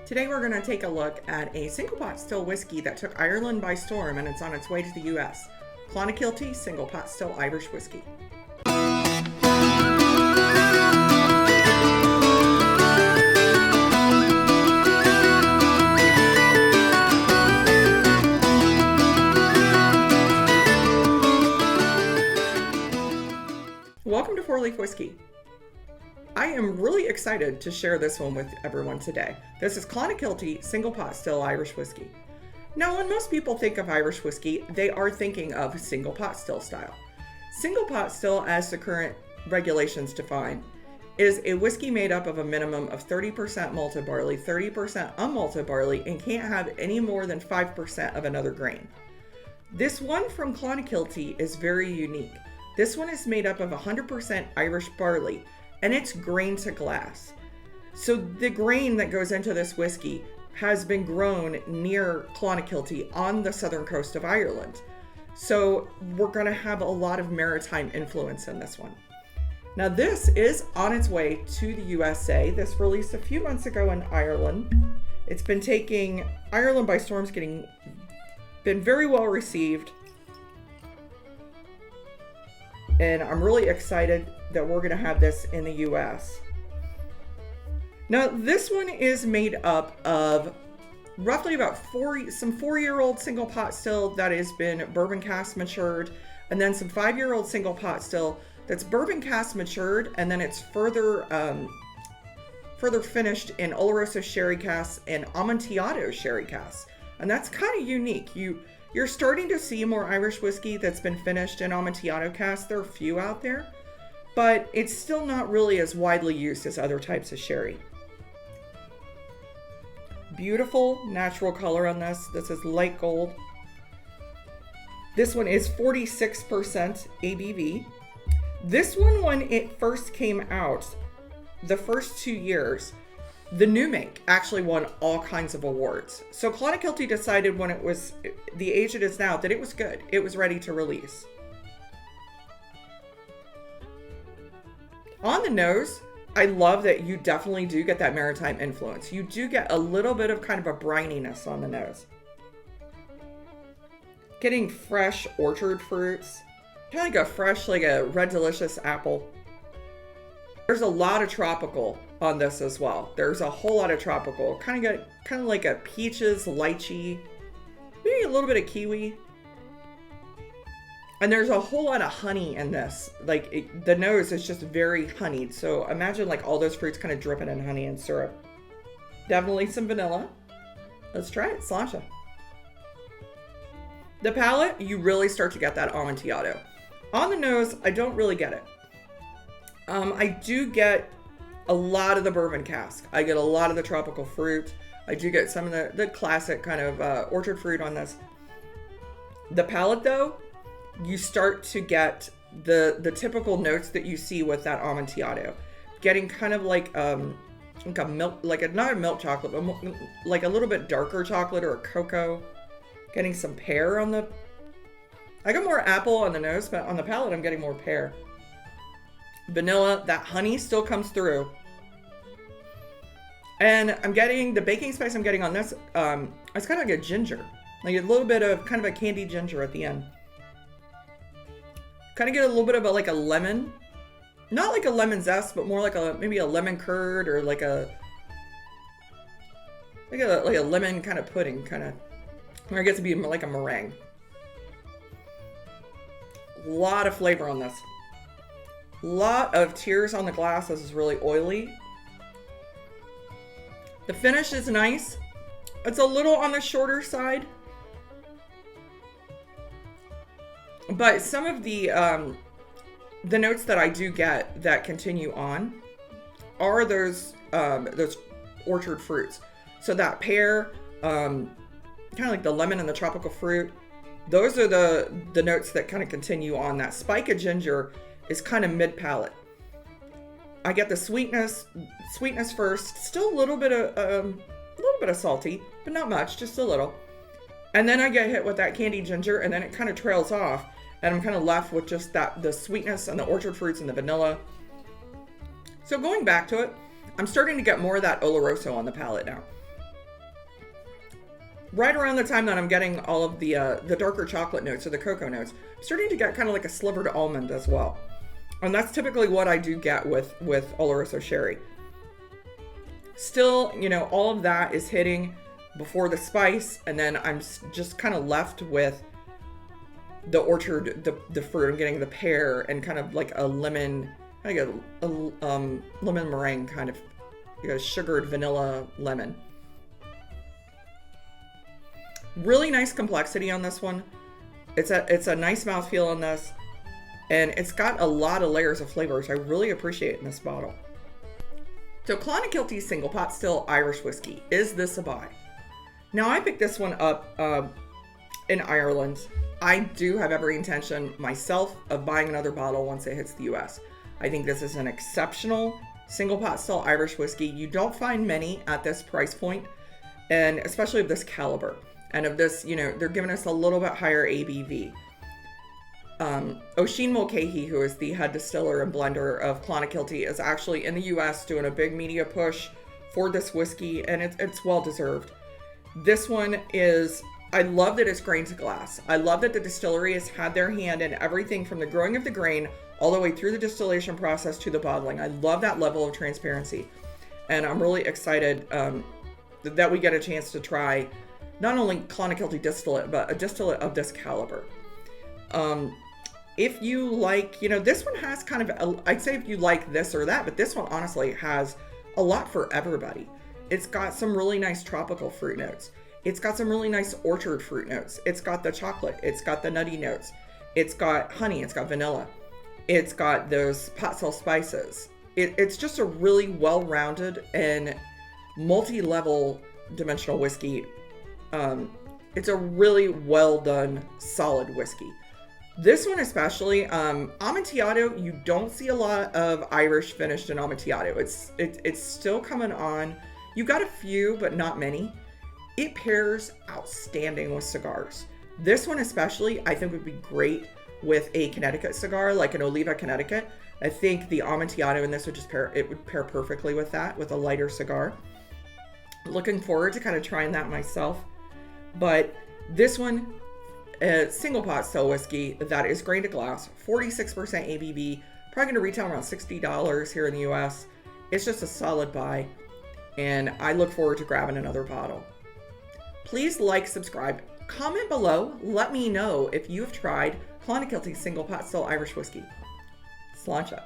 Today we're going to take a look at a single pot still whiskey that took Ireland by storm and it's on its way to the US. Clonakilty Single Pot Still Irish Whiskey. Welcome to 4-Leaf Whiskey. I am really excited to share this one with everyone today. This is Clonakilty Single Pot Still Irish Whiskey. Now, when most people think of Irish whiskey, they are thinking of single pot still style. Single pot still, as the current regulations define, is a whiskey made up of a minimum of 30% malted barley, 30% unmalted barley, and can't have any more than 5% of another grain. This one from Clonakilty is very unique. This one is made up of 100% Irish barley, and it's grain to glass. So the grain that goes into this whiskey has been grown near Clonakilty on the southern coast of Ireland. So we're going to have a lot of maritime influence in this one. Now this is on its way to the USA. This released a few months ago in Ireland. It's been taking Ireland by storm, been very well received. And I'm really excited that we're going to have this in the US. Now, this one is made up of roughly about some 4-year-old single pot still that has been bourbon cask matured, and then some 5-year-old single pot still that's bourbon cask matured, and then it's further finished in Oloroso sherry casks and Amontillado sherry casks. And that's kind of unique. You're starting to see more Irish whiskey that's been finished in Amontillado casks. There are a few out there, but it's still not really as widely used as other types of sherry. Beautiful natural color on this. This is light gold. This one is 46% ABV. This one, when it first came out, the first 2 years, the new make actually won all kinds of awards. So Clonakilty decided when it was the age it is now that it was good. It was ready to release. On the nose, I love that you definitely do get that maritime influence. You do get a little bit of kind of a brininess on the nose. Getting fresh orchard fruits. Kind of like a fresh, like a red delicious apple. There's a lot of tropical on this as well. There's a whole lot of tropical. Kind of like a peaches, lychee, maybe a little bit of kiwi. And there's a whole lot of honey in this. The nose is just very honeyed. So imagine like all those fruits kind of dripping in honey and syrup. Definitely some vanilla. Let's try it. Sláinte. The palate, you really start to get that Amontillado. On the nose, I don't really get it. I do get a lot of the bourbon cask. I get a lot of the tropical fruit. I do get some of the classic kind of orchard fruit on this. The palate though, you start to get the typical notes that you see with that Amontillado. Getting kind of like a milk, not a milk chocolate, but like a little bit darker chocolate or a cocoa. Getting some pear on the, I got more apple on the nose, but on the palate I'm getting more pear. Vanilla, that honey still comes through. And I'm getting the baking spice I'm getting on this, it's kind of like a ginger. Like a little bit of kind of a candied ginger at the end. Kind of get a little bit of like a lemon. Not like a lemon zest, but more like maybe a lemon curd or like a lemon kind of pudding kind of. Or it gets to be like a meringue. A lot of flavor on this. Lot of tears on the glass. This is really oily. The finish is nice. It's a little on the shorter side. But some of the notes that I do get that continue on are those orchard fruits. So that pear, kind of like the lemon and the tropical fruit. Those are the notes that kind of continue on. That spike of ginger is kind of mid-palate. I get the sweetness first. Still a little bit of salty, but not much, just a little. And then I get hit with that candied ginger, and then it kind of trails off, and I'm kind of left with just the sweetness and the orchard fruits and the vanilla. So going back to it, I'm starting to get more of that Oloroso on the palate now. right around the time that I'm getting all of the darker chocolate notes or the cocoa notes, I'm starting to get kind of like a slivered almond as well. And that's typically what I do get with Oloroso sherry. Still, you know, all of that is hitting before the spice, and then I'm just kind of left with the orchard, the fruit. I'm getting the pear and kind of like a lemon, like a lemon meringue kind of, you know, sugared vanilla lemon. Really nice complexity on this one. It's a nice mouthfeel on this, and it's got a lot of layers of flavors I really appreciate in this bottle. So Clonakilty Single Pot Still Irish Whiskey. Is this a buy? Now, I picked this one up in Ireland. I do have every intention myself of buying another bottle once it hits the US. I think this is an exceptional single pot still Irish whiskey. You don't find many at this price point, and especially of this caliber. And of this, you know, they're giving us a little bit higher ABV. Oisín Mulcahy, who is the head distiller and blender of Clonakilty, is actually in the US doing a big media push for this whiskey, and it's well deserved. This one is, I love that it's grain to glass. I love that the distillery has had their hand in everything from the growing of the grain all the way through the distillation process to the bottling. I love that level of transparency, and I'm really excited that we get a chance to try not only Clonakilty distillate, but a distillate of this caliber. If you like, you know, this one has kind of, I'd say if you like this or that, but this one honestly has a lot for everybody. It's got some really nice tropical fruit notes. It's got some really nice orchard fruit notes. It's got the chocolate. It's got the nutty notes. It's got honey. It's got vanilla. It's got those pot still spices. It's just a really well-rounded and multi-level dimensional whiskey. It's a really well done, solid whiskey. This one especially, Amontillado, you don't see a lot of Irish finished in Amontillado. It's still coming on. You got a few, but not many. It pairs outstanding with cigars. This one especially, I think would be great with a Connecticut cigar, like an Oliva Connecticut. I think the Amontillado in this would just would pair perfectly with that, with a lighter cigar. Looking forward to kind of trying that myself. But this one, a single pot still whiskey that is grain to glass, 46% ABV, probably going to retail around $60 here in the US. It's just a solid buy, and I look forward to grabbing another bottle. Please like, subscribe, comment below. Let me know if you have tried Clonakilty Single Pot Still Irish Whiskey. Sláinte.